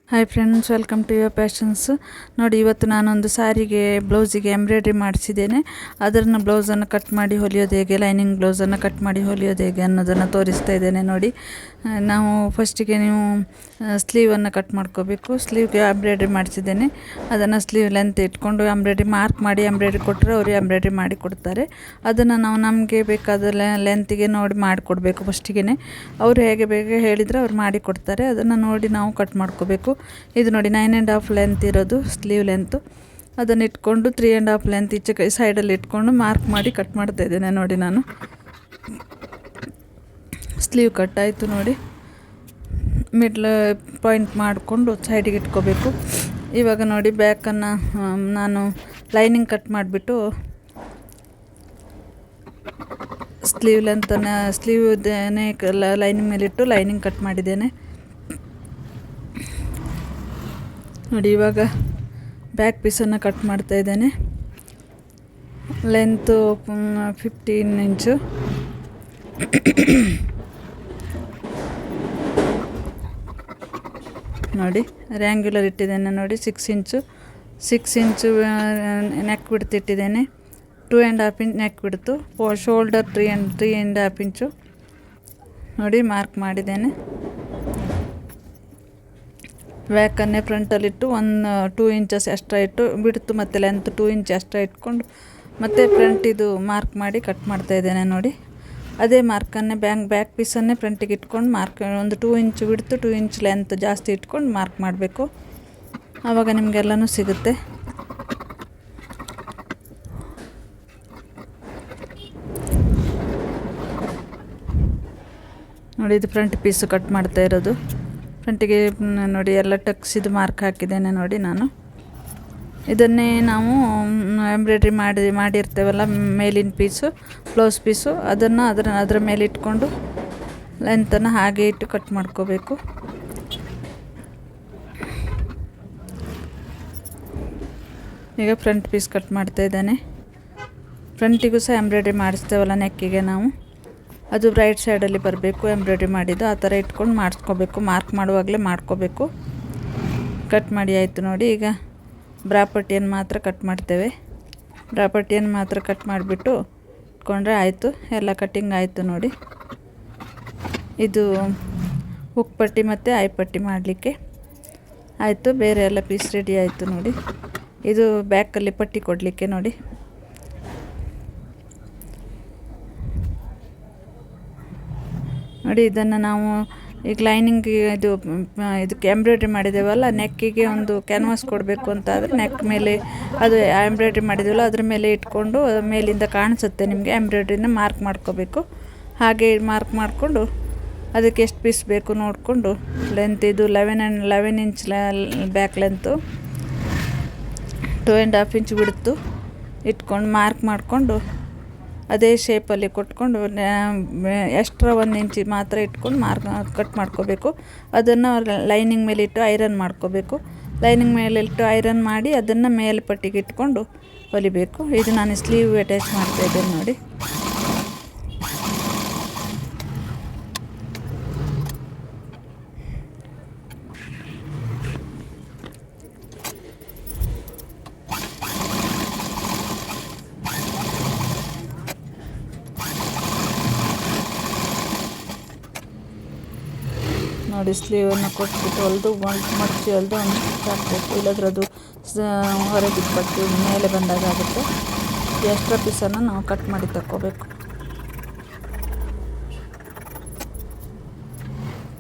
Hi friends, welcome to your passions. ನೋಡಿ, ಇವತ್ತು ನಾನೊಂದು ಸಾರಿಗೆ ಬ್ಲೌಸಿಗೆ ಎಂಬ್ರಾಯ್ಡ್ರಿ ಮಾಡಿಸಿದ್ದೇನೆ. ಅದನ್ನು ಬ್ಲೌಸನ್ನು ಕಟ್ ಮಾಡಿ ಹೊಲಿಯೋದು ಹೇಗೆ, ಲೈನಿಂಗ್ ಬ್ಲೌಸನ್ನು ಕಟ್ ಮಾಡಿ ಹೊಲಿಯೋದು ಹೇಗೆ ಅನ್ನೋದನ್ನು ತೋರಿಸ್ತಾ ಇದ್ದೇನೆ. ನೋಡಿ, ನಾವು ಫಸ್ಟಿಗೆ ನೀವು ಸ್ಲೀವನ್ನು ಕಟ್ ಮಾಡ್ಕೋಬೇಕು. ಸ್ಲೀವ್ಗೆ ಎಂಬ್ರಾಯ್ಡ್ರಿ ಮಾಡಿಸಿದ್ದೇನೆ. ಅದನ್ನು ಸ್ಲೀವ್ ಲೆಂತ್ ಇಟ್ಕೊಂಡು ಎಂಬ್ರಾಯ್ಡ್ರಿ ಮಾರ್ಕ್ ಮಾಡಿ ಎಂಬ್ರಾಯ್ಡ್ರಿ ಕೊಟ್ಟರೆ ಅವರು ಎಂಬ್ರಾಯ್ಡ್ರಿ ಮಾಡಿ ಕೊಡ್ತಾರೆ. ಅದನ್ನು ನಾವು ನಮಗೆ ಬೇಕಾದ ಲೆಂತಿಗೆ ನೋಡಿ ಮಾಡಿಕೊಡ್ಬೇಕು. ಫಸ್ಟಿಗೆ ಅವರು ಹೇಗೆ ಬೇಗ ಹೇಳಿದರೆ ಅವ್ರು ಮಾಡಿ ಕೊಡ್ತಾರೆ. ಅದನ್ನು ನೋಡಿ ನಾವು ಕಟ್ ಮಾಡ್ಕೋಬೇಕು. ಇದು ನೋಡಿ 9.5 ಲೆಂತ್ ಇರೋದು ಸ್ಲೀವ್ ಲೆಂತು. ಅದನ್ನು ಇಟ್ಕೊಂಡು 3.5 ಲೆಂತ್ ಈಚೆ ಕೈ ಸೈಡಲ್ಲಿ ಇಟ್ಕೊಂಡು ಮಾರ್ಕ್ ಮಾಡಿ ಕಟ್ ಮಾಡ್ತಾ ಇದ್ದೇನೆ. ನೋಡಿ, ನಾನು ಸ್ಲೀವ್ ಕಟ್ ಆಯಿತು. ನೋಡಿ, ಮಿಡ್ಲ್ ಪಾಯಿಂಟ್ ಮಾಡಿಕೊಂಡು ಸೈಡಿಗೆ ಇಟ್ಕೋಬೇಕು. ಇವಾಗ ನೋಡಿ, ಬ್ಯಾಕನ್ನು ನಾನು ಲೈನಿಂಗ್ ಕಟ್ ಮಾಡಿಬಿಟ್ಟು ಸ್ಲೀವ್ ಲೆಂತನ್ನು ಸ್ಲೀವ್ನೇ ಲೈನಿಂಗ್ ಮೇಲಿಟ್ಟು ಲೈನಿಂಗ್ ಕಟ್ ಮಾಡಿದ್ದೇನೆ. ನೋಡಿ, ಇವಾಗ ಬ್ಯಾಕ್ ಪೀಸನ್ನು ಕಟ್ ಮಾಡ್ತಾ ಇದ್ದೇನೆ. ಲೆಂತು 15 ಇಂಚು. ನೋಡಿ, ರ್ಯಾಂಗ್ಯುಲರ್ ಇಟ್ಟಿದ್ದೇನೆ. ನೋಡಿ, 6 ಇಂಚು ನೆಕ್ ಬಿಡ್ತು ಇಟ್ಟಿದ್ದೇನೆ. 2.5 ಇಂಚ್ ನೆಕ್ ಬಿಡ್ತು. ಶೋಲ್ಡರ್ 3.5 ಇಂಚು ನೋಡಿ ಮಾರ್ಕ್ ಮಾಡಿದ್ದೇನೆ. ಬ್ಯಾಕನ್ನೇ ಫ್ರಂಟಲ್ಲಿಟ್ಟು 2 ಇಂಚಸ್ ಎಕ್ಸ್ಟ್ರಾ ಇಟ್ಟು ಬಿಡ್ತು, ಮತ್ತು ಲೆಂತ್ 2 ಇಂಚ್ ಎಕ್ಸ್ಟ್ರಾ ಇಟ್ಕೊಂಡು ಮತ್ತು ಫ್ರಂಟ್ ಇದು ಮಾರ್ಕ್ ಮಾಡಿ ಕಟ್ ಮಾಡ್ತಾ ಇದ್ದೇನೆ. ನೋಡಿ, ಅದೇ ಮಾರ್ಕನ್ನೇ ಬ್ಯಾಕ್ ಪೀಸನ್ನೇ ಫ್ರಂಟಿಗೆ ಇಟ್ಕೊಂಡು ಮಾರ್ಕ್ ಒಂದು 2 ಇಂಚ್ ಬಿಡ್ತು, 2 ಇಂಚ್ ಲೆಂತ್ ಜಾಸ್ತಿ ಇಟ್ಕೊಂಡು ಮಾರ್ಕ್ ಮಾಡಬೇಕು. ಆವಾಗ ನಿಮಗೆಲ್ಲನೂ ಸಿಗುತ್ತೆ. ನೋಡಿ, ಇದು ಫ್ರಂಟ್ ಪೀಸು ಕಟ್ ಮಾಡ್ತಾ ಇರೋದು. ಫ್ರಂಟಿಗೆ ನೋಡಿ ಎಲ್ಲ ಟಕ್ಸಿದು ಮಾರ್ಕ್ ಹಾಕಿದ್ದೇನೆ. ನೋಡಿ, ನಾನು ಇದನ್ನೇ ನಾವು ಎಂಬ್ರಾಯ್ಡ್ರಿ ಮಾಡಿರ್ತೇವಲ್ಲ ಮೇಲಿನ ಪೀಸು, ಬ್ಲೌಸ್ ಪೀಸು, ಅದನ್ನು ಅದರ ಮೇಲೆ ಇಟ್ಕೊಂಡು ಲೆಂತನ್ನು ಹಾಗೆ ಇಟ್ಟು ಕಟ್ ಮಾಡ್ಕೋಬೇಕು. ಈಗ ಫ್ರಂಟ್ ಪೀಸ್ ಕಟ್ ಮಾಡ್ತಾ ಇದ್ದಾನೆ. ಫ್ರಂಟಿಗೂ ಸಹ ಎಂಬ್ರಾಯ್ಡ್ರಿ ಮಾಡಿಸ್ತೇವಲ್ಲ ನೆಕ್ಕಿಗೆ ನಾವು, ಅದು ರೈಟ್ ಸೈಡಲ್ಲಿ ಬರಬೇಕು. ಎಂಬ್ರಾಯ್ಡ್ರಿ ಮಾಡಿದ್ದು ಆ ಥರ ಇಟ್ಕೊಂಡು ಮಾಡಿಸ್ಕೋಬೇಕು. ಮಾರ್ಕ್ ಮಾಡುವಾಗಲೇ ಮಾಡ್ಕೋಬೇಕು. ಕಟ್ ಮಾಡಿ ಆಯಿತು. ನೋಡಿ, ಈಗ ಬ್ರಾಪಟ್ಟಿಯನ್ನು ಮಾತ್ರ ಕಟ್ ಮಾಡ್ತೇವೆ. ಬ್ರಾಪಟ್ಟಿಯನ್ನು ಮಾತ್ರ ಕಟ್ ಮಾಡಿಬಿಟ್ಟು ಇಟ್ಕೊಂಡ್ರೆ ಆಯಿತು. ಎಲ್ಲ ಕಟ್ಟಿಂಗ್ ಆಯಿತು. ನೋಡಿ, ಇದು ಹುಕ್ ಪಟ್ಟಿ ಮತ್ತು ಐಪಟ್ಟಿ ಮಾಡಲಿಕ್ಕೆ ಆಯಿತು. ಬೇರೆ ಎಲ್ಲ ಪೀಸ್ ರೆಡಿ ಆಯಿತು. ನೋಡಿ, ಇದು ಬ್ಯಾಕಲ್ಲಿ ಪಟ್ಟಿ ಕೊಡಲಿಕ್ಕೆ. ನೋಡಿ, ಇದನ್ನು ನಾವು ಈಗ ಲೈನಿಂಗ್ ಇದಕ್ಕೆ ಎಂಬ್ರಾಯ್ಡ್ರಿ ಮಾಡಿದ್ದೇವಲ್ಲ, ನೆಕ್ಕಿಗೆ ಒಂದು ಕ್ಯಾನ್ವಾಸ್ ಕೊಡಬೇಕು ಅಂತ ಆದರೆ ನೆಕ್ ಮೇಲೆ ಅದು ಎಂಬ್ರಾಯ್ಡ್ರಿ ಮಾಡಿದ್ದೇವಲ್ಲ ಅದ್ರ ಮೇಲೆ ಇಟ್ಕೊಂಡು ಮೇಲಿಂದ ಕಾಣಿಸುತ್ತೆ ನಿಮಗೆ. ಎಂಬ್ರಾಯ್ಡ್ರಿನ ಮಾರ್ಕ್ ಮಾಡ್ಕೋಬೇಕು. ಹಾಗೆ ಮಾರ್ಕ್ ಮಾಡಿಕೊಂಡು ಅದಕ್ಕೆ ಎಷ್ಟು ಪೀಸ್ ಬೇಕು ನೋಡಿಕೊಂಡು ಲೆಂತ್ ಇದು 11 ಇಂಚ್ ಬ್ಯಾಕ್ ಲೆಂತು, 2.5 ಇಂಚ್ ಬಿಡ್ತು ಇಟ್ಕೊಂಡು ಮಾರ್ಕ್ ಮಾಡಿಕೊಂಡು ಅದೇ ಶೇಪಲ್ಲಿ ಕೊಟ್ಕೊಂಡು ಎಕ್ಸ್ಟ್ರಾ 1 ಇಂಚ್ ಮಾತ್ರ ಇಟ್ಕೊಂಡು ಕಟ್ ಮಾಡ್ಕೋಬೇಕು. ಅದನ್ನು ಲೈನಿಂಗ್ ಮೇಲೆ ಇಟ್ಟು ಐರನ್ ಮಾಡ್ಕೋಬೇಕು. ಲೈನಿಂಗ್ ಮೇಲೆ ಇಟ್ಟು ಐರನ್ ಮಾಡಿ ಅದನ್ನು ಮೇಲೆ ಪಟ್ಟಿಗೆ ಇಟ್ಕೊಂಡು ಹೊಲಿಬೇಕು. ಇದು ನಾನು ಸ್ಲೀವ್ ಅಟ್ಯಾಚ್ ಮಾಡ್ತಾಯಿದ್ದೇನೆ. ನೋಡಿ, ಸ್ಲೀವನ್ನು ಕೊಟ್ಬಿಟ್ಟು ಹೊಲಿದು ಮಡಚಿ ಹೊಲಿದು ಹಾಕಬೇಕು. ಇಲ್ಲದ್ರೆ ಅದು ಹೊರಗೆ ಪಟ್ಟಿ ಮೇಲೆ ಬಂದಾಗ ಆಗುತ್ತೆ. ಎಕ್ಸ್ಟ್ರಾ ಪೀಸನ್ನು ನಾವು ಕಟ್ ಮಾಡಿ ತಗೋಬೇಕು.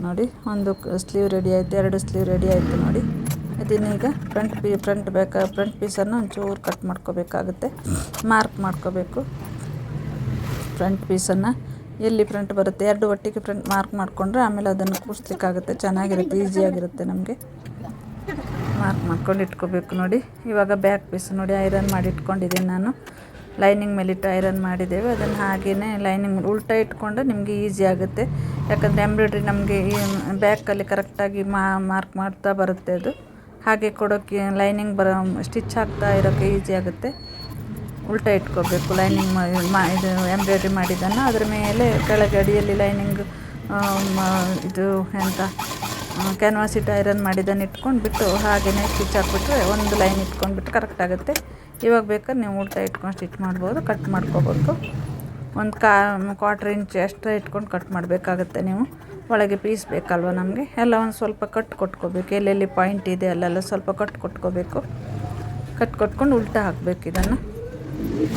ನೋಡಿ, ಒಂದು ಸ್ಲೀವ್ ರೆಡಿ ಆಯಿತು, 2 ಸ್ಲೀವ್ ರೆಡಿ ಆಯಿತು. ನೋಡಿ, ಇದನ್ನೀಗ ಫ್ರಂಟ್ ಪೀಸನ್ನು ಒಂಚೂರು ಕಟ್ ಮಾಡ್ಕೋಬೇಕಾಗುತ್ತೆ. ಮಾರ್ಕ್ ಮಾಡ್ಕೋಬೇಕು. ಫ್ರಂಟ್ ಪೀಸನ್ನು ಎಲ್ಲಿ ಫ್ರಂಟ್ ಬರುತ್ತೆ 2 ಒಟ್ಟಿಗೆ ಫ್ರಂಟ್ ಮಾರ್ಕ್ ಮಾಡಿಕೊಂಡ್ರೆ ಆಮೇಲೆ ಅದನ್ನು ಕೂರಿಸ್ಲಿಕ್ಕಾಗುತ್ತೆ. ಚೆನ್ನಾಗಿರುತ್ತೆ, ಈಸಿಯಾಗಿರುತ್ತೆ ನಮಗೆ. ಮಾರ್ಕ್ ಮಾಡ್ಕೊಂಡು ಇಟ್ಕೋಬೇಕು. ನೋಡಿ, ಇವಾಗ ಬ್ಯಾಕ್ ಪೀಸ್ ನೋಡಿ ಐರನ್ ಮಾಡಿ ಇಟ್ಕೊಂಡಿದ್ದೀನಿ ನಾನು. ಲೈನಿಂಗ್ ಮೇಲಿಟ್ಟು ಐರನ್ ಮಾಡಿದ್ದೇವೆ. ಅದನ್ನು ಹಾಗೆಯೇ ಲೈನಿಂಗ್ ಉಲ್ಟಾ ಇಟ್ಕೊಂಡ್ರೆ ನಿಮಗೆ ಈಸಿ ಆಗುತ್ತೆ. ಯಾಕಂದರೆ ಎಂಬ್ರಾಯ್ಡ್ರಿ ನಮಗೆ ಈ ಬ್ಯಾಕಲ್ಲಿ ಕರೆಕ್ಟಾಗಿ ಮಾರ್ಕ್ ಮಾಡ್ತಾ ಬರುತ್ತೆ. ಅದು ಹಾಗೆ ಕೊಡೋಕ್ಕೆ ಲೈನಿಂಗ್ ಸ್ಟಿಚ್ ಹಾಕ್ತಾ ಇರೋಕ್ಕೆ ಈಸಿ ಆಗುತ್ತೆ. ಉಲ್ಟಾ ಇಟ್ಕೋಬೇಕು. ಲೈನಿಂಗ್ ಇದು ಎಂಬ್ರಾಯ್ಡ್ರಿ ಮಾಡಿದ್ದನ್ನು ಅದರ ಮೇಲೆ ಕೆಳಗೆ ಅಡಿಯಲ್ಲಿ ಲೈನಿಂಗ್ ಇದು ಎಂತ ಕ್ಯಾನ್ವಾಸ್ ಇಟ್ಟು ಐರನ್ ಮಾಡಿದ್ದನ್ನು ಇಟ್ಕೊಂಡ್ಬಿಟ್ಟು ಹಾಗೆಯೇ ಸ್ಟಿಚ್ ಹಾಕ್ಬಿಟ್ರೆ ಒಂದು ಲೈನ್ ಇಟ್ಕೊಂಡ್ಬಿಟ್ಟು ಕರೆಕ್ಟ್ ಆಗುತ್ತೆ. ಇವಾಗ ಬೇಕಾದ್ರೆ ನೀವು ಉಲ್ಟಾ ಇಟ್ಕೊಂಡು ಸ್ಟಿಚ್ ಮಾಡ್ಬೋದು. ಕಟ್ ಮಾಡ್ಕೋಬೇಕು. ಒಂದು 1/4 ಇಂಚ್ ಎಕ್ಸ್ಟ್ರಾ ಇಟ್ಕೊಂಡು ಕಟ್ ಮಾಡಬೇಕಾಗುತ್ತೆ. ನೀವು ಒಳಗೆ ಪೀಸ್ ಬೇಕಲ್ವ ನಮಗೆ, ಎಲ್ಲ ಒಂದು ಸ್ವಲ್ಪ ಕಟ್ ಕೊಟ್ಕೋಬೇಕು. ಎಲ್ಲೆಲ್ಲಿ ಪಾಯಿಂಟ್ ಇದೆ ಅಲ್ಲೆಲ್ಲ ಸ್ವಲ್ಪ ಕಟ್ ಕೊಟ್ಕೋಬೇಕು. ಕಟ್ ಕೊಟ್ಕೊಂಡು ಉಲ್ಟಾ ಹಾಕಬೇಕು. ಇದನ್ನು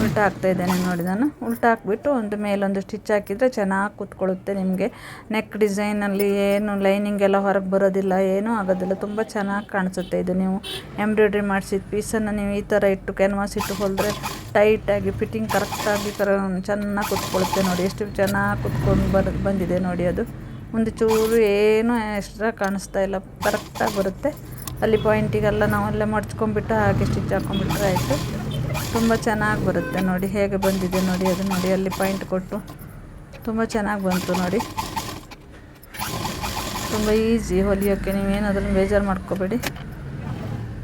ಉಲ್ಟಾ ಹಾಕ್ತಾಯಿದ್ದೇನೆ ನೋಡಿ. ನಾನು ಉಲ್ಟಾ ಹಾಕ್ಬಿಟ್ಟು ಒಂದು ಮೇಲೊಂದು ಸ್ಟಿಚ್ ಹಾಕಿದರೆ ಚೆನ್ನಾಗಿ ಕೂತ್ಕೊಳ್ಳುತ್ತೆ. ನಿಮಗೆ ನೆಕ್ ಡಿಸೈನಲ್ಲಿ ಏನು ಲೈನಿಂಗ್ ಎಲ್ಲ ಹೊರಗೆ ಬರೋದಿಲ್ಲ, ಏನೂ ಆಗೋದಿಲ್ಲ. ತುಂಬ ಚೆನ್ನಾಗಿ ಕಾಣಿಸುತ್ತೆ ಇದು. ನೀವು ಎಂಬ್ರಾಯ್ಡ್ರಿ ಮಾಡಿಸಿದ ಪೀಸನ್ನು ನೀವು ಈ ಥರ ಇಟ್ಟು ಕ್ಯಾನ್ವಾಸ್ ಇಟ್ಟು ಹೊಲಿದ್ರೆ ಟೈಟಾಗಿ ಫಿಟ್ಟಿಂಗ್ ಕರೆಕ್ಟಾಗಿ ಚೆನ್ನಾಗಿ ಕೂತ್ಕೊಳ್ಳುತ್ತೆ ನೋಡಿ. ಎಷ್ಟು ಚೆನ್ನಾಗಿ ಕೂತ್ಕೊಂಡು ಬಂದಿದೆ ನೋಡಿ. ಅದು ಒಂದು ಚೂರು ಏನೂ ಎಕ್ಸ್ಟ್ರಾ ಕಾಣಿಸ್ತಾ ಇಲ್ಲ, ಕರೆಕ್ಟಾಗಿ ಬರುತ್ತೆ. ಅಲ್ಲಿ ಪಾಯಿಂಟಿಗೆಲ್ಲ ನಾವೆಲ್ಲ ಮಡ್ಚ್ಕೊಂಡ್ಬಿಟ್ಟು ಹಾಗೆ ಸ್ಟಿಚ್ ಹಾಕ್ಕೊಂಡ್ಬಿಟ್ರೆ ಆಯಿತು. ತುಂಬ ಚೆನ್ನಾಗಿ ಬರುತ್ತೆ ನೋಡಿ. ಹೇಗೆ ಬಂದಿದೆ ನೋಡಿ. ಅದು ನೋಡಿ, ಅಲ್ಲಿ ಪಾಯಿಂಟ್ ಕೊಟ್ಟು ತುಂಬ ಚೆನ್ನಾಗಿ ಬಂತು ನೋಡಿ. ತುಂಬ ಈಸಿ ಹೊಲಿಯೋಕ್ಕೆ. ನೀವೇನಾದ್ರೂ ಬೇಜಾರು ಮಾಡ್ಕೋಬೇಡಿ.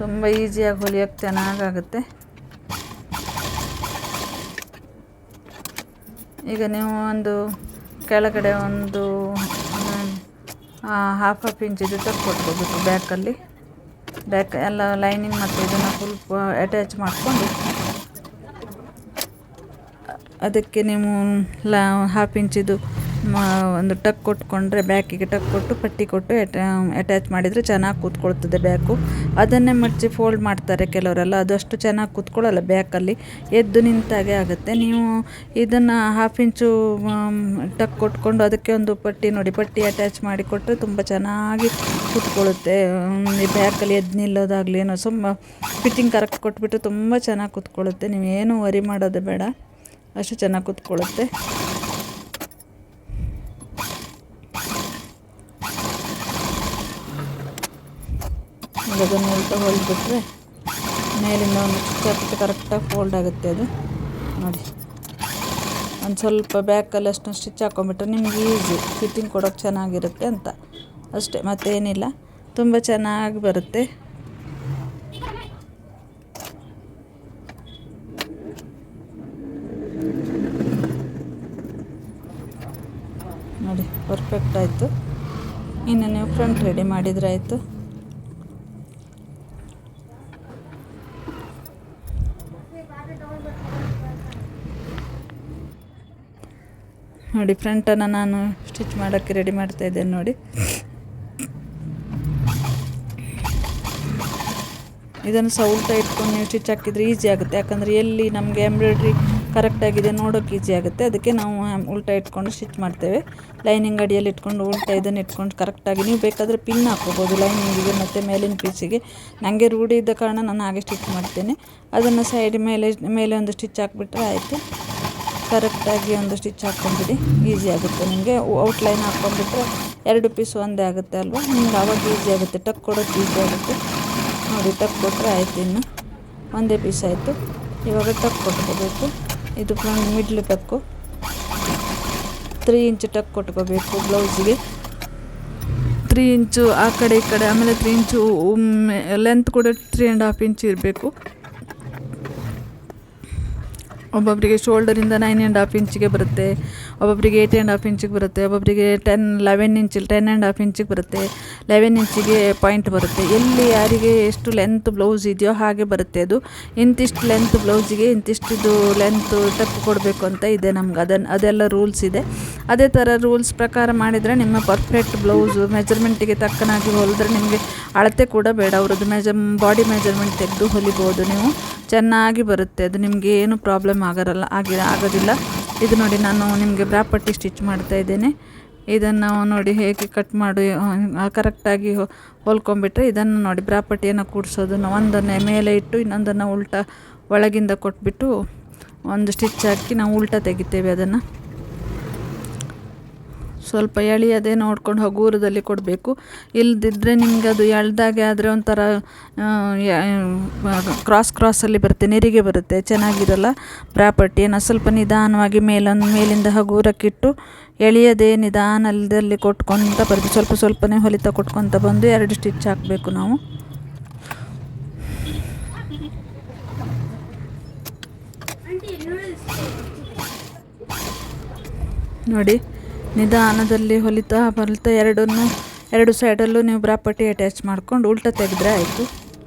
ತುಂಬ ಈಸಿಯಾಗಿ ಹೊಲಿಯೋಕ್ಕೆ ಚೆನ್ನಾಗಾಗುತ್ತೆ. ಈಗ ನೀವು ಒಂದು ಕೆಳಗಡೆ ಒಂದು 1/2 ಇಂಚ್ ಇದು ಕೊಟ್ಕೋಬೇಕು ಬ್ಯಾಕಲ್ಲಿ. ಬ್ಯಾಕ್ ಎಲ್ಲ ಲೈನಿಂಗ್ ಮತ್ತು ಇದನ್ನು ಫುಲ್ ಅಟ್ಯಾಚ್ ಮಾಡಿಕೊಂಡು ಅದಕ್ಕೆ ನೀವು 1/2 ಇಂಚಿದು ಒಂದು ಟಕ್ ಕೊಟ್ಕೊಂಡ್ರೆ ಬ್ಯಾಕಿಗೆ ಟಕ್ ಕೊಟ್ಟು ಪಟ್ಟಿ ಕೊಟ್ಟು ಅಟ್ಯಾಚ್ ಮಾಡಿದರೆ ಚೆನ್ನಾಗಿ ಕೂತ್ಕೊಳ್ತದೆ ಬ್ಯಾಕು. ಅದನ್ನೇ ಮಡಚಿ ಫೋಲ್ಡ್ ಮಾಡ್ತಾರೆ ಕೆಲವರೆಲ್ಲ, ಅದಷ್ಟು ಚೆನ್ನಾಗಿ ಕೂತ್ಕೊಳ್ಳಲ್ಲ ಬ್ಯಾಕಲ್ಲಿ, ಎದ್ದು ನಿಂತಾಗೆ ಆಗುತ್ತೆ. ನೀವು ಇದನ್ನು 1/2 ಇಂಚು ಟಕ್ ಕೊಟ್ಕೊಂಡು ಅದಕ್ಕೆ ಒಂದು ಪಟ್ಟಿ ನೋಡಿ, ಪಟ್ಟಿ ಅಟ್ಯಾಚ್ ಮಾಡಿ ಕೊಟ್ಟರೆ ತುಂಬ ಚೆನ್ನಾಗಿ ಕೂತ್ಕೊಳ್ಳುತ್ತೆ. ಬ್ಯಾಕಲ್ಲಿ ಎದ್ದು ನಿಲ್ಲೋದಾಗಲಿ ಏನೋ ಫಿಟ್ಟಿಂಗ್ ಕರೆಕ್ಟ್ ಕೊಟ್ಬಿಟ್ಟು ತುಂಬ ಚೆನ್ನಾಗಿ ಕೂತ್ಕೊಳ್ಳುತ್ತೆ. ನೀವೇನು ವರಿ ಮಾಡೋದು ಬೇಡ, ಅಷ್ಟು ಚೆನ್ನಾಗಿ ಕೂತ್ಕೊಳ್ಳುತ್ತೆ. ಅದನ್ನು ಉಲ್ಟಾ ಹೊಲಿದ್ಬಿಟ್ರೆ ಮೇಲಿಂದ ಒಂದು ಚುಚ್ಚಾಕಿಟ್ಟು ಕರೆಕ್ಟಾಗಿ ಫೋಲ್ಡ್ ಆಗುತ್ತೆ ಅದು ನೋಡಿ. ಒಂದು ಸ್ವಲ್ಪ ಬ್ಯಾಕಲ್ಲಿ ಅಷ್ಟು ಸ್ಟಿಚ್ ಹಾಕ್ಕೊಂಬಿಟ್ರೆ ನಿಮ್ಗೆ ಈಸಿ ಫಿಟ್ಟಿಂಗ್ ಕೊಡೋಕ್ಕೆ ಚೆನ್ನಾಗಿರುತ್ತೆ ಅಂತ ಅಷ್ಟೇ, ಮತ್ತೇನಿಲ್ಲ. ತುಂಬ ಚೆನ್ನಾಗಿ ಬರುತ್ತೆ. ನೋಡಿ, ಪರ್ಫೆಕ್ಟ್ ಆಯಿತು. ಇನ್ನು ನೀವು ಫ್ರಂಟ್ ರೆಡಿ ಮಾಡಿದರೆ ಆಯಿತು. ನೋಡಿ, ಫ್ರಂಟನ್ನು ನಾನು ಸ್ಟಿಚ್ ಮಾಡೋಕ್ಕೆ ರೆಡಿ ಮಾಡ್ತಾಯಿದ್ದೇನೆ ನೋಡಿ. ಇದನ್ನು ಸಹ ಉಲ್ಟಾ ಇಟ್ಕೊಂಡು ನೀವು ಸ್ಟಿಚ್ ಹಾಕಿದರೆ ಈಸಿ ಆಗುತ್ತೆ. ಯಾಕಂದರೆ ಎಲ್ಲಿ ನಮಗೆ ಎಂಬ್ರಾಯ್ಡ್ರಿ ಕರೆಕ್ಟಾಗಿದೆ ನೋಡೋಕೆ ಈಸಿ ಆಗುತ್ತೆ. ಅದಕ್ಕೆ ನಾವು ಉಲ್ಟಾ ಇಟ್ಕೊಂಡು ಸ್ಟಿಚ್ ಮಾಡ್ತೇವೆ. ಲೈನಿಂಗ್ ಅಡಿಯಲ್ಲಿ ಇಟ್ಕೊಂಡು ಉಲ್ಟಾ ಇದನ್ನು ಇಟ್ಕೊಂಡು ಕರೆಕ್ಟಾಗಿ ನೀವು ಬೇಕಾದರೆ ಪಿನ್ ಹಾಕ್ಕೋಬೋದು ಲೈನಿಂಗಿಗೆ ಮತ್ತು ಮೇಲಿನ ಪೀಸಿಗೆ. ನನಗೆ ರೂಢಿ ಇದ್ದ ಕಾರಣ ನಾನು ಹಾಗೆ ಸ್ಟಿಚ್ ಮಾಡ್ತೇನೆ. ಅದನ್ನು ಸೈಡ್ ಮೇಲೆ ಒಂದು ಸ್ಟಿಚ್ ಹಾಕ್ಬಿಟ್ರೆ ಆಯಿತು. ಕರೆಕ್ಟಾಗಿ ಒಂದು ಸ್ಟಿಚ್ ಹಾಕ್ಕೊಂಡ್ಬಿಡಿ, ಈಸಿ ಆಗುತ್ತೆ ನಿಮಗೆ. ಔಟ್ಲೈನ್ ಹಾಕ್ಕೊಂಡ್ಬಿಟ್ರೆ 2 ಪೀಸ್ ಒಂದೇ ಆಗುತ್ತೆ ಅಲ್ವಾ, ನಿಮ್ಗೆ ಆವಾಗ ಈಸಿ ಆಗುತ್ತೆ. ಟಕ್ ಕೊಡೋಕ್ಕೆ ಈಸಿ ಆಗುತ್ತೆ ನೋಡಿ. ಟಕ್ ಕೊಟ್ಟರೆ ಆಯಿತು. ಇನ್ನು ಒಂದೇ ಪೀಸ್ ಆಯಿತು. ಇವಾಗ ಟಕ್ ಕೊಟ್ಕೋಬೇಕು. ಇದು ಫ್ರಂಟ್ ಮಿಡ್ಲ್ ಟಕ್ಕು 3 ಇಂಚ್ ಟಕ್ ಕೊಟ್ಕೋಬೇಕು ಬ್ಲೌಸಿಗೆ. 3 ಇಂಚು ಆ ಕಡೆ ಈ ಕಡೆ, ಆಮೇಲೆ 3 ಇಂಚು ಲೆಂತ್ ಕೂಡ 3.5 ಇಂಚ್ ಇರಬೇಕು. ಒಬ್ಬೊಬ್ಬರಿಗೆ ಶೋಲ್ಡರಿಂದ 9.5 ಇಂಚಿಗೆ ಬರುತ್ತೆ, ಒಬ್ಬೊಬ್ಬರಿಗೆ 8.5 ಇಂಚಿಗೆ ಬರುತ್ತೆ, ಒಬ್ಬೊಬ್ಬರಿಗೆ 10.5 ಇಂಚಿಗೆ ಬರುತ್ತೆ, 11 ಇಂಚಿಗೆ ಪಾಯಿಂಟ್ ಬರುತ್ತೆ. ಎಲ್ಲಿ ಯಾರಿಗೆ ಎಷ್ಟು ಲೆಂತ್ ಬ್ಲೌಸ್ ಇದೆಯೋ ಹಾಗೆ ಬರುತ್ತೆ ಅದು. ಇಂತಿಷ್ಟು ಲೆಂತ್ ಬ್ಲೌಸಿಗೆ ಇಂತಿಷ್ಟು ಲೆಂತ್ ಟಕ್ ಕೊಡಬೇಕು ಅಂತ ಇದೆ ನಮ್ಗೆ. ಅದೆಲ್ಲ ರೂಲ್ಸ್ ಇದೆ. ಅದೇ ಥರ ರೂಲ್ಸ್ ಪ್ರಕಾರ ಮಾಡಿದರೆ ನಿಮ್ಮ ಪರ್ಫೆಕ್ಟ್ ಬ್ಲೌಸು ಮೆಜರ್ಮೆಂಟಿಗೆ ತಕ್ಕನಾಗಿ ಹೊಲಿದ್ರೆ ನಿಮಗೆ ಅಳತೆ ಕೂಡ ಬೇಡ. ಅವ್ರದ್ದು ಬಾಡಿ ಮೆಜರ್ಮೆಂಟ್ ತೆಗೆದು ಹೊಲಿಬೋದು ನೀವು, ಚೆನ್ನಾಗಿ ಬರುತ್ತೆ ಅದು. ನಿಮಗೆ ಏನು ಪ್ರಾಬ್ಲಮ್ ಆಗೋದಿಲ್ಲ. ಇದು ನೋಡಿ, ನಾನು ನಿಮಗೆ ಬ್ರಾ ಪಟ್ಟಿ ಸ್ಟಿಚ್ ಮಾಡ್ತಾ ಇದ್ದೇನೆ. ಇದನ್ನು ನೋಡಿ ಹೇಗೆ ಕಟ್ ಮಾಡಿ ಕರೆಕ್ಟಾಗಿ ಹೊಲ್ಕೊಂಡ್ಬಿಟ್ರೆ ಇದನ್ನು ನೋಡಿ ಬ್ರಾ ಪಟ್ಟಿಯನ್ನು ಕೂಡಿಸೋದು. ಒಂದನ್ನೇ ಮೇಲೆ ಇಟ್ಟು ಇನ್ನೊಂದನ್ನು ಉಲ್ಟಾ ಒಳಗಿಂದ ಕೊಟ್ಬಿಟ್ಟು ಒಂದು ಸ್ಟಿಚ್ ಹಾಕಿ ನಾವು ಉಲ್ಟಾ ತೆಗಿತೇವೆ. ಅದನ್ನು ಸ್ವಲ್ಪ ಎಳೆಯದೇ ನೋಡ್ಕೊಂಡು ಹಗೂರದಲ್ಲಿ ಕೊಡಬೇಕು. ಇಲ್ಲದಿದ್ದರೆ ನಿಮ್ಗೆ ಅದು ಎಳ್ದಾಗೆ ಆದರೆ ಒಂಥರ ಕ್ರಾಸಲ್ಲಿ ಬರುತ್ತೆ, ನೆರಿಗೆ ಬರುತ್ತೆ, ಚೆನ್ನಾಗಿರಲ್ಲ ಬ್ರಾ ಪಟ್ಟಿಯನ್ನು. ಸ್ವಲ್ಪ ನಿಧಾನವಾಗಿ ಮೇಲಿಂದ ಹಗೂರಕ್ಕಿಟ್ಟು ಎಳೆಯದೇ ನಿಧಾನದಲ್ಲಿ ಕೊಟ್ಕೊತ ಬರುತ್ತೆ. ಸ್ವಲ್ಪನೇ ಹೊಲಿತಾ ಕೊಟ್ಕೊತ ಬಂದು 2 ಸ್ಟಿಚ್ ಹಾಕಬೇಕು ನಾವು. ನೋಡಿ, ನಿಧಾನದಲ್ಲಿ ಹೊಲಿತಾ ಎರಡು ಸೈಡಲ್ಲೂ ನೀವು ಬ್ರಾ ಪಟ್ಟಿ ಅಟ್ಯಾಚ್ ಮಾಡ್ಕೊಂಡು ಉಲ್ಟಾ ತೆಗೆದ್ರೆ ಆಯಿತು.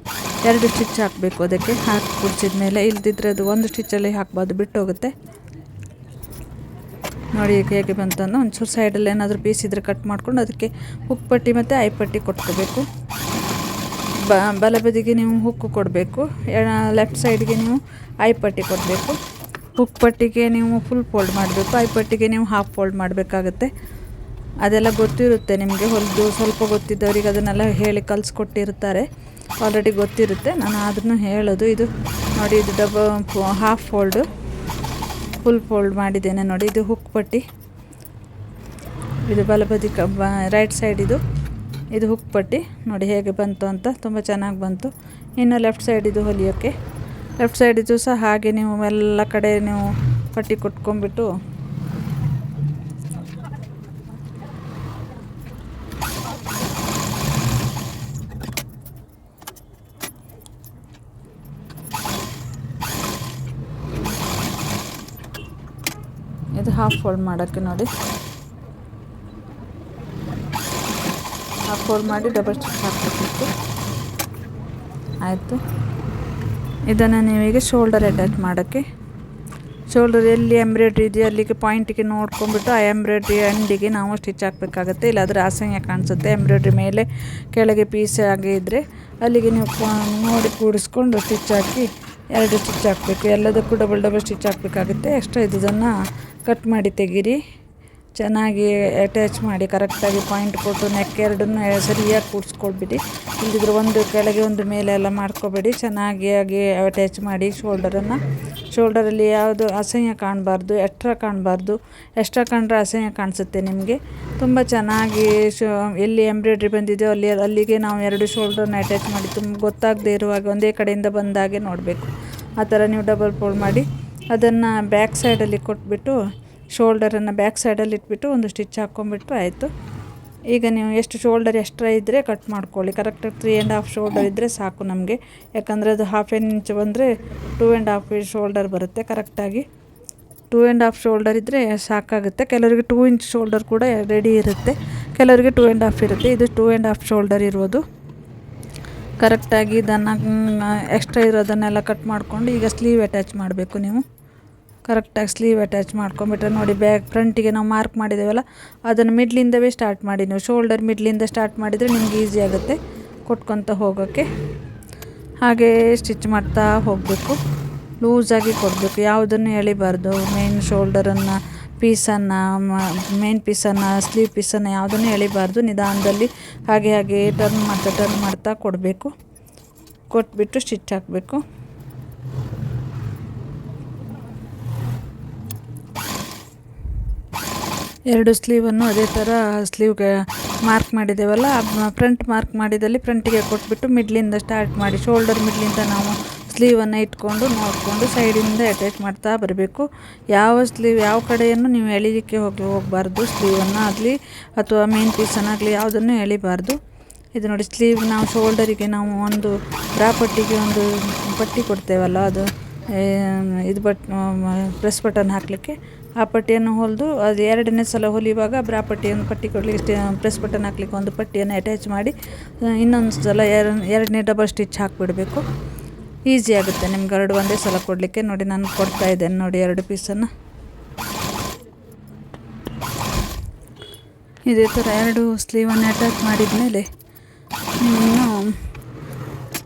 2 ಸ್ಟಿಚ್ ಹಾಕಬೇಕು ಅದಕ್ಕೆ. ಹಾಕಿ ಕುಡಿಸಿದ ಮೇಲೆ ಇಲ್ದಿದ್ರೆ ಅದು ಒಂದು ಸ್ಟಿಚ್ಚಲ್ಲಿ ಹಾಕ್ಬಾರ್ದು, ಬಿಟ್ಟು ಹೋಗುತ್ತೆ. ನೋಡಿ ಈಗ ಹೇಗೆ ಬಂತಂದು ಒಂಚೂರು ಸೈಡಲ್ಲಿ ಏನಾದರೂ ಪೀಸ್ ಇದ್ದರೆ ಕಟ್ ಮಾಡ್ಕೊಂಡು ಅದಕ್ಕೆ ಹುಕ್ ಪಟ್ಟಿ ಮತ್ತು ಐ ಪಟ್ಟಿ ಕೊಟ್ಕೋಬೇಕು. ಬಲಬದಿಗೆ ನೀವು ಹುಕ್ಕು ಕೊಡಬೇಕು, ಲೆಫ್ಟ್ ಸೈಡ್ಗೆ ನೀವು ಐ ಪಟ್ಟಿ ಕೊಡಬೇಕು. ಹುಕ್ ಪಟ್ಟಿಗೆ ನೀವು ಫುಲ್ ಫೋಲ್ಡ್ ಮಾಡಬೇಕು, ಐ ಪಟ್ಟಿಗೆ ನೀವು ಹಾಫ್ ಫೋಲ್ಡ್ ಮಾಡಬೇಕಾಗುತ್ತೆ. ಅದೆಲ್ಲ ಗೊತ್ತಿರುತ್ತೆ ನಿಮಗೆ, ಹೊಲಿದು ಸ್ವಲ್ಪ ಗೊತ್ತಿದ್ದವ್ರಿಗೆ ಅದನ್ನೆಲ್ಲ ಹೇಳಿ ಕಲಿಸ್ಕೊಟ್ಟಿರ್ತಾರೆ, ಆಲ್ರೆಡಿ ಗೊತ್ತಿರುತ್ತೆ. ನಾನು ಅದನ್ನು ಹೇಳೋದು. ಇದು ನೋಡಿ, ಇದು ಹಾಫ್ ಫೋಲ್ಡು, ಫುಲ್ ಫೋಲ್ಡ್ ಮಾಡಿದ್ದೇನೆ ನೋಡಿ. ಇದು ಹುಕ್ ಪಟ್ಟಿ, ಇದು ಬಲಬದಿ ರೈಟ್ ಸೈಡ್, ಇದು ಹುಕ್ ಪಟ್ಟಿ. ನೋಡಿ ಹೇಗೆ ಬಂತು ಅಂತ, ತುಂಬ ಚೆನ್ನಾಗಿ ಬಂತು. ಇನ್ನು ಲೆಫ್ಟ್ ಸೈಡ್ ಇದು ಹೊಲಿಯೋಕ್ಕೆ, ಲೆಫ್ಟ್ ಸೈಡ್ ಇದು ಸಹ ಹಾಗೆ ನೀವು ಎಲ್ಲ ಕಡೆ ನೀವು ಪಟ್ಟಿ ಕೊಟ್ಕೊಂಡ್ಬಿಟ್ಟು ಇದು ಹಾಫ್ ಫೋಲ್ಡ್ ಮಾಡೋಕ್ಕೆ ನೋಡಿ, ಹಾಫ್ ಫೋಲ್ಡ್ ಮಾಡಿ ಡಬಲ್ ಸ್ಟಿಚ್ ಹಾಕಬೇಕಿತ್ತು. ಆಯಿತು. ಇದನ್ನು ನೀವೀಗ ಶೋಲ್ಡರ್ ಅಟ್ಯಾಚ್ ಮಾಡೋಕ್ಕೆ, ಶೋಲ್ಡರ್ ಎಲ್ಲಿ ಎಂಬ್ರಾಯ್ಡ್ರಿ ಇದೆಯೋ ಅಲ್ಲಿಗೆ ಪಾಯಿಂಟಿಗೆ ನೋಡ್ಕೊಂಡ್ಬಿಟ್ಟು ಆ ಎಂಬ್ರಾಯ್ಡ್ರಿ ಎಂಡಿಗೆ ನಾವು ಸ್ಟಿಚ್ ಹಾಕಬೇಕಾಗತ್ತೆ. ಇಲ್ಲಾಂದರೆ ಅಸಹ್ಯ ಕಾಣಿಸುತ್ತೆ. ಎಂಬ್ರಾಯ್ಡ್ರಿ ಮೇಲೆ ಕೆಳಗೆ ಪೀಸ್ ಆಗಿ ಇದ್ದರೆ ಅಲ್ಲಿಗೆ ನೀವು ನೋಡಿ ಕೂಡಿಸ್ಕೊಂಡು ಸ್ಟಿಚ್ ಹಾಕಿ 2 ಸ್ಟಿಚ್ ಹಾಕಬೇಕು. ಎಲ್ಲದಕ್ಕೂ ಡಬಲ್ ಸ್ಟಿಚ್ ಹಾಕಬೇಕಾಗುತ್ತೆ. ಎಕ್ಸ್ಟ್ರಾ ಇದನ್ನು ಕಟ್ ಮಾಡಿ ತೆಗೀರಿ. ಚೆನ್ನಾಗಿ ಅಟ್ಯಾಚ್ ಮಾಡಿ ಕರೆಕ್ಟಾಗಿ ಪಾಯಿಂಟ್ ಕೊಟ್ಟು ನೆಕ್ ಎರಡನ್ನೂ ಸರಿಯಾಗಿ ಕೂಡಿಸ್ಕೊಳ್ಬಿಡಿ. ಇಲ್ಲದಿದ್ರೆ ಒಂದು ಕೆಳಗೆ ಒಂದು ಮೇಲೆ ಎಲ್ಲ ಮಾಡ್ಕೊಬೇಡಿ. ಚೆನ್ನಾಗಿ ಅಟ್ಯಾಚ್ ಮಾಡಿ ಶೋಲ್ಡರಲ್ಲಿ ಯಾವುದು ಅಸಹ್ಯ ಕಾಣಬಾರ್ದು, ಎಕ್ಸ್ಟ್ರಾ ಕಾಣಬಾರ್ದು. ಎಕ್ಸ್ಟ್ರಾ ಕಂಡ್ರೆ ಅಸಹ್ಯ ಕಾಣಿಸುತ್ತೆ ನಿಮಗೆ. ತುಂಬ ಚೆನ್ನಾಗಿ ಎಲ್ಲಿ ಎಂಬ್ರಾಯ್ಡ್ರಿ ಬಂದಿದೆಯೋ ಅಲ್ಲಿಗೆ ನಾವು 2 ಶೋಲ್ಡರ್ನ ಅಟ್ಯಾಚ್ ಮಾಡಿ ತುಂಬ ಗೊತ್ತಾಗದೇ ಇರುವಾಗ ಒಂದೇ ಕಡೆಯಿಂದ ಬಂದಾಗೆ ನೋಡಬೇಕು. ಆ ಥರ ನೀವು ಡಬಲ್ ಫೋಲ್ಡ್ ಮಾಡಿ ಅದನ್ನು ಬ್ಯಾಕ್ ಸೈಡಲ್ಲಿ ಕೊಟ್ಬಿಟ್ಟು ಶೋಲ್ಡರನ್ನು ಬ್ಯಾಕ್ ಸೈಡಲ್ಲಿ ಇಟ್ಬಿಟ್ಟು ಒಂದು ಸ್ಟಿಚ್ ಹಾಕ್ಕೊಂಬಿಟ್ರೆ ಆಯಿತು. ಈಗ ನೀವು ಎಷ್ಟು ಶೋಲ್ಡರ್ ಎಕ್ಸ್ಟ್ರಾ ಇದ್ದರೆ ಕಟ್ ಮಾಡ್ಕೊಳ್ಳಿ. ಕರೆಕ್ಟಾಗಿ 3.5 ಶೋಲ್ಡರ್ ಇದ್ದರೆ ಸಾಕು ನಮಗೆ. ಯಾಕಂದರೆ ಅದು 1/2 ಇಂಚ್ ಬಂದರೆ 2.5 ಶೋಲ್ಡರ್ ಬರುತ್ತೆ. ಕರೆಕ್ಟಾಗಿ 2.5 ಶೋಲ್ಡರ್ ಇದ್ದರೆ ಸಾಕಾಗುತ್ತೆ. ಕೆಲವರಿಗೆ 2 ಇಂಚ್ ಶೋಲ್ಡರ್ ಕೂಡ ರೆಡಿ ಇರುತ್ತೆ, ಕೆಲವರಿಗೆ 2.5 ಇರುತ್ತೆ. ಇದು 2.5 ಶೋಲ್ಡರ್ ಇರೋದು. ಕರೆಕ್ಟಾಗಿ ಇದನ್ನು ಎಕ್ಸ್ಟ್ರಾ ಇರೋದನ್ನೆಲ್ಲ ಕಟ್ ಮಾಡಿಕೊಂಡು ಈಗ ಸ್ಲೀವ್ ಅಟ್ಯಾಚ್ ಮಾಡಬೇಕು. ನೀವು ಕರೆಕ್ಟಾಗಿ ಸ್ಲೀವ್ ಅಟ್ಯಾಚ್ ಮಾಡ್ಕೊಂಬಿಟ್ರೆ ನೋಡಿ, ಫ್ರಂಟಿಗೆ ನಾವು ಮಾರ್ಕ್ ಮಾಡಿದ್ದೇವಲ್ಲ ಅದನ್ನು ಮಿಡ್ಲಿಂದವೇ ಸ್ಟಾರ್ಟ್ ಮಾಡಿ. ನೀವು ಶೋಲ್ಡರ್ ಮಿಡ್ಲಿಂದ ಸ್ಟಾರ್ಟ್ ಮಾಡಿದರೆ ನಿಮ್ಗೆ ಈಸಿ ಆಗುತ್ತೆ ಕೊಟ್ಕೊತ ಹೋಗೋಕ್ಕೆ. ಹಾಗೇ ಸ್ಟಿಚ್ ಮಾಡ್ತಾ ಹೋಗಬೇಕು, ಲೂಸಾಗಿ ಕೊಡಬೇಕು, ಯಾವುದನ್ನು ಎಳಿಬಾರ್ದು. ಮೇನ್ ಶೋಲ್ಡರನ್ನು ಮೇನ್ ಪೀಸನ್ನು ಸ್ಲೀವ್ ಪೀಸನ್ನು ಯಾವುದನ್ನು ಎಳಿಬಾರ್ದು. ನಿಧಾನದಲ್ಲಿ ಹಾಗೆ ಟರ್ನ್ ಮಾಡ್ತಾ ಕೊಡಬೇಕು. ಕೊಟ್ಬಿಟ್ಟು ಸ್ಟಿಚ್ ಹಾಕಬೇಕು. ಎರಡು ಸ್ಲೀವನ್ನು ಅದೇ ಥರ ಸ್ಲೀವ್ಗೆ ಮಾರ್ಕ್ ಮಾಡಿದ್ದೇವಲ್ಲ, ಫ್ರಂಟ್ ಮಾರ್ಕ್ ಮಾಡಿದಲ್ಲಿ ಫ್ರಂಟಿಗೆ ಕೊಟ್ಬಿಟ್ಟು ಮಿಡ್ಲಿಂದ ಸ್ಟಾರ್ಟ್ ಮಾಡಿ. ಶೋಲ್ಡರ್ ಮಿಡ್ಲಿಂದ ನಾವು ಸ್ಲೀವನ್ನು ಇಟ್ಕೊಂಡು ನೋಡಿಕೊಂಡು ಸೈಡಿಂದ ಅಟ್ಯಾಚ್ ಮಾಡ್ತಾ ಬರಬೇಕು. ಯಾವ ಕಡೆಯನ್ನು ನೀವು ಎಳಿಲಿಕ್ಕೆ ಹೋಗಬಾರ್ದು. ಸ್ಲೀವನ್ನು ಆಗಲಿ ಅಥವಾ ಮೇನ್ ಪೀಸನ್ನಾಗಲಿ ಯಾವುದನ್ನು ಎಳಿಬಾರ್ದು. ಇದು ನೋಡಿ, ಸ್ಲೀವ್ ನಾವು ಶೋಲ್ಡರಿಗೆ ನಾವು ಒಂದು ಬ್ರಾ ಪಟ್ಟಿಗೆ ಒಂದು ಪಟ್ಟಿ ಕೊಡ್ತೇವಲ್ಲ, ಅದು ಇದು ಪ್ರೆಸ್ ಬಟನ್ ಹಾಕಲಿಕ್ಕೆ ಆ ಪಟ್ಟಿಯನ್ನು ಹೊಲಿದು ಅದು 2ನೇ ಸಲ ಹೊಲಿಯುವಾಗ ಬ್ರಾ ಪಟ್ಟಿಯನ್ನು ಪಟ್ಟಿ ಕೊಡಲಿಕ್ಕೆ ಪ್ರೆಸ್ ಬಟನ್ ಹಾಕ್ಲಿಕ್ಕೆ ಒಂದು ಪಟ್ಟಿಯನ್ನು ಅಟ್ಯಾಚ್ ಮಾಡಿ ಇನ್ನೊಂದು ಸಲ 2ನೇ ಡಬಲ್ ಸ್ಟಿಚ್ ಹಾಕಿಬಿಡಬೇಕು. ಈಸಿ ಆಗುತ್ತೆ ನಿಮ್ಗೆ ಒಂದೇ ಸಲ ಕೊಡಲಿಕ್ಕೆ. ನೋಡಿ, ನಾನು ಕೊಡ್ತಾ ಇದ್ದೇನೆ ನೋಡಿ 2 ಪೀಸನ್ನು. ಇದೇ ಥರ 2 ಸ್ಲೀವನ್ನು ಅಟ್ಯಾಚ್ ಮಾಡಿದ ಮೇಲೆ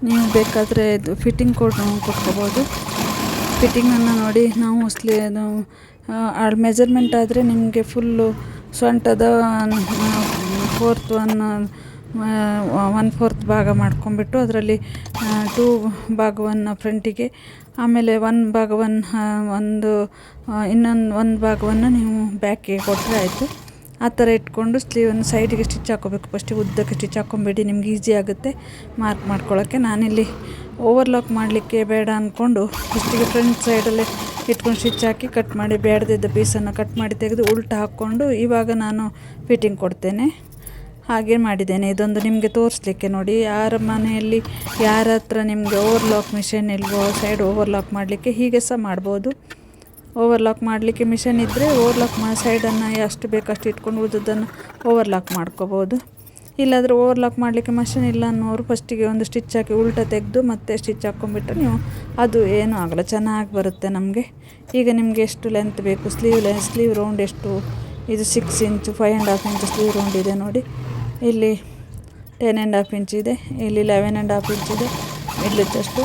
ನೀವು ಬೇಕಾದರೆ ಇದು ಫಿಟ್ಟಿಂಗ್ ಕೊಟ್ಕೋಬೋದು. ಫಿಟ್ಟಿಂಗನ್ನು ನೋಡಿ, ನಾವು ಮೆಜರ್ಮೆಂಟ್ ಆದರೆ ನಿಮಗೆ ಫುಲ್ಲು ಸೊಂಟದ 1/4 ಭಾಗ ಮಾಡ್ಕೊಂಬಿಟ್ಟು ಅದರಲ್ಲಿ 2 ಭಾಗವನ್ನು ಫ್ರಂಟಿಗೆ, ಆಮೇಲೆ 1 ಭಾಗವನ್ನು ಇನ್ನೊಂದು 1 ಭಾಗವನ್ನು ನೀವು ಬ್ಯಾಕಿಗೆ ಕೊಟ್ಟರೆ ಆಯಿತು. ಆ ಥರ ಇಟ್ಕೊಂಡು ಸ್ಲೀವನ್ನು ಸೈಡಿಗೆ ಸ್ಟಿಚ್ ಹಾಕ್ಕೋಬೇಕು. ಫಸ್ಟಿಗೆ ಉದ್ದಕ್ಕೆ ಸ್ಟಿಚ್ ಹಾಕ್ಕೊಂಬೇಡಿ, ನಿಮ್ಗೆ ಈಸಿ ಆಗುತ್ತೆ ಮಾರ್ಕ್ ಮಾಡ್ಕೊಳ್ಳೋಕ್ಕೆ. ನಾನಿಲ್ಲಿ ಓವರ್ಲಾಕ್ ಮಾಡಲಿಕ್ಕೆ ಬೇಡ ಅಂದ್ಕೊಂಡು ಫಸ್ಟಿಗೆ ಫ್ರಂಟ್ ಸೈಡಲ್ಲೇ ಇಟ್ಕೊಂಡು ಸ್ಟಿಚ್ ಹಾಕಿ ಕಟ್ ಮಾಡಿ ಬೇಡದಿದ್ದ ಪೀಸನ್ನು ಕಟ್ ಮಾಡಿ ತೆಗೆದು ಉಲ್ಟಾ ಹಾಕ್ಕೊಂಡು ಇವಾಗ ನಾನು ಫಿಟ್ಟಿಂಗ್ ಕೊಡ್ತೇನೆ. ಹಾಗೆ ಮಾಡಿದ್ದೇನೆ. ಇದೊಂದು ನಿಮಗೆ ತೋರಿಸ್ಲಿಕ್ಕೆ ನೋಡಿ. ಯಾರ ಮನೆಯಲ್ಲಿ ಯಾರ ಹತ್ರ ನಿಮಗೆ ಓವರ್ಲಾಕ್ ಮಿಷನ್ ಇಲ್ವೋ ಸೈಡ್ ಓವರ್ಲಾಕ್ ಮಾಡಲಿಕ್ಕೆ ಹೀಗೆ ಸಹ ಮಾಡ್ಬೋದು. ಓವರ್ಲಾಕ್ ಮಾಡಲಿಕ್ಕೆ ಮಿಷನ್ ಇದ್ದರೆ ಓವರ್ಲಾಕ್ ಸೈಡನ್ನು ಎಷ್ಟು ಬೇಕಷ್ಟು ಇಟ್ಕೊಂಡು ಉಳಿದದ್ದನ್ನು ಓವರ್ಲಾಕ್ ಮಾಡ್ಕೋಬೋದು. ಇಲ್ಲಾದರೂ ಓವರ್ಲಾಕ್ ಮಾಡಲಿಕ್ಕೆ ಮಷಿನ್ ಇಲ್ಲ ಅನ್ನೋರು ಫಸ್ಟಿಗೆ ಒಂದು ಸ್ಟಿಚ್ ಹಾಕಿ ಉಲ್ಟಾ ತೆಗೆದು ಮತ್ತೆ ಸ್ಟಿಚ್ ಹಾಕ್ಕೊಂಡ್ಬಿಟ್ರೆ ನೀವು ಅದು ಏನೂ ಆಗಲ್ಲ, ಚೆನ್ನಾಗಿ ಬರುತ್ತೆ ನಮಗೆ. ಈಗ ನಿಮಗೆ ಎಷ್ಟು ಲೆಂತ್ ಬೇಕು, ಸ್ಲೀವ್ ರೌಂಡ್ ಎಷ್ಟು, ಇದು 6 ಇಂಚು 5.5 ಇಂಚ್ ಸ್ಲೀವ್ ರೌಂಡ್ ಇದೆ ನೋಡಿ. ಇಲ್ಲಿ 10.5 ಇಂಚ್ ಇದೆ, ಇಲ್ಲಿ 11.5 ಇಂಚ್ ಇದೆ ಮಿಡ್ಲ್ ಚೆಸ್ಟು.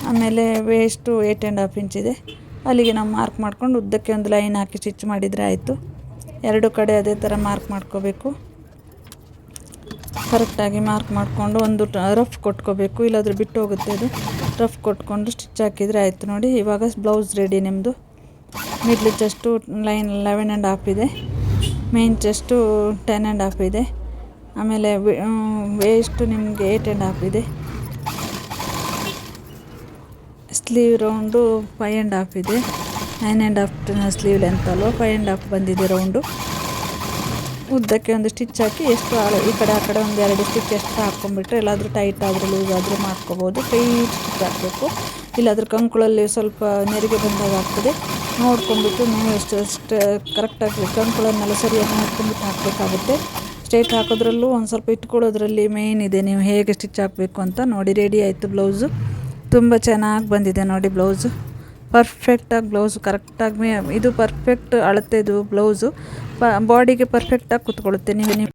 ಆಮೇಲೆ ವೇಸ್ಟು 8.5 ಇಂಚ್ ಇದೆ. ಅಲ್ಲಿಗೆ ನಾವು ಮಾರ್ಕ್ ಮಾಡ್ಕೊಂಡು ಉದ್ದಕ್ಕೆ ಒಂದು ಲೈನ್ ಹಾಕಿ ಸ್ಟಿಚ್ ಮಾಡಿದರೆ ಆಯಿತು. ಎರಡು ಕಡೆ ಅದೇ ಥರ ಮಾರ್ಕ್ ಮಾಡ್ಕೋಬೇಕು. ಕರೆಕ್ಟಾಗಿ ಮಾರ್ಕ್ ಮಾಡಿಕೊಂಡು ಒಂದು ರಫ್ ಕೊಟ್ಕೋಬೇಕು, ಇಲ್ಲಾಂದರೆ ಬಿಟ್ಟು ಹೋಗುತ್ತೆ ಅದು. ರಫ್ ಕೊಟ್ಕೊಂಡು ಸ್ಟಿಚ್ ಹಾಕಿದರೆ ಆಯಿತು ನೋಡಿ. ಇವಾಗ ಬ್ಲೌಸ್ ರೆಡಿ ನಿಮ್ಮದು. ಮಿಡ್ಲ್ ಚೆಸ್ಟು ಲೈನ್ 11.5 ಇದೆ, ಮೇನ್ ಚೆಸ್ಟು 10.5 ಇದೆ. ಆಮೇಲೆ ವೇಸ್ಟು ನಿಮಗೆ 8.5 ಇದೆ. ಸ್ಲೀವ್ ರೌಂಡು 5.5 ಇದೆ. 9.5 ಸ್ಲೀವ್ ಲೆಂತ್ ಅಲ್ವ, 5.5 ಬಂದಿದೆ ರೌಂಡು. ಉದ್ದಕ್ಕೆ ಒಂದು ಸ್ಟಿಚ್ ಹಾಕಿ ಎಷ್ಟು ಈ ಕಡೆ ಆ ಕಡೆ ಒಂದು 2 ಸ್ಟಿಚ್ ಎಷ್ಟು ಹಾಕ್ಕೊಂಡ್ಬಿಟ್ರೆ, ಎಲ್ಲಾದರೂ ಟೈಟ್ ಆದರೂ ಲೂಸ್ ಆದರೂ ಮಾಡ್ಕೋಬೋದು. ಟೈಟ್ ಸ್ಟಿಚ್ ಹಾಕಬೇಕು, ಇಲ್ಲಾಂದ್ರೆ ಕಂಕುಳಲ್ಲಿ ಸ್ವಲ್ಪ ನೆರಿಗೆ ಬಂದಾಗ ಆಗ್ತದೆ. ನೋಡ್ಕೊಂಡ್ಬಿಟ್ಟು ನೀವು ಎಷ್ಟು ಕರೆಕ್ಟಾಗಿ ಕಂಕುಳನ್ನೆಲ್ಲ ಸರಿಯಾಗಿ ನೋಡ್ಕೊಂಡ್ಬಿಟ್ಟು ಹಾಕಬೇಕಾಗುತ್ತೆ. ಸ್ಟ್ರೈಟ್ ಹಾಕೋದ್ರಲ್ಲೂ ಒಂದು ಸ್ವಲ್ಪ ಇಟ್ಕೊಳ್ಳೋದ್ರಲ್ಲಿ ಮೇಯ್ನ್ ಇದೆ, ನೀವು ಹೇಗೆ ಸ್ಟಿಚ್ ಹಾಕಬೇಕು ಅಂತ ನೋಡಿ. ರೆಡಿ ಆಯಿತು ಬ್ಲೌಸು. ತುಂಬ ಚೆನ್ನಾಗಿ ಬಂದಿದೆ ನೋಡಿ ಬ್ಲೌಸು. ಪರ್ಫೆಕ್ಟಾಗಿ ಬ್ಲೌಸು ಕರೆಕ್ಟಾಗಿ ಇದು ಪರ್ಫೆಕ್ಟ್ ಅಳತೆದು ಬ್ಲೌಸು. ಬಾಡಿಗೆ ಪರ್ಫೆಕ್ಟಾಗಿ ಕೂತ್ಕೊಳ್ಳುತ್ತೆ. ನೀವು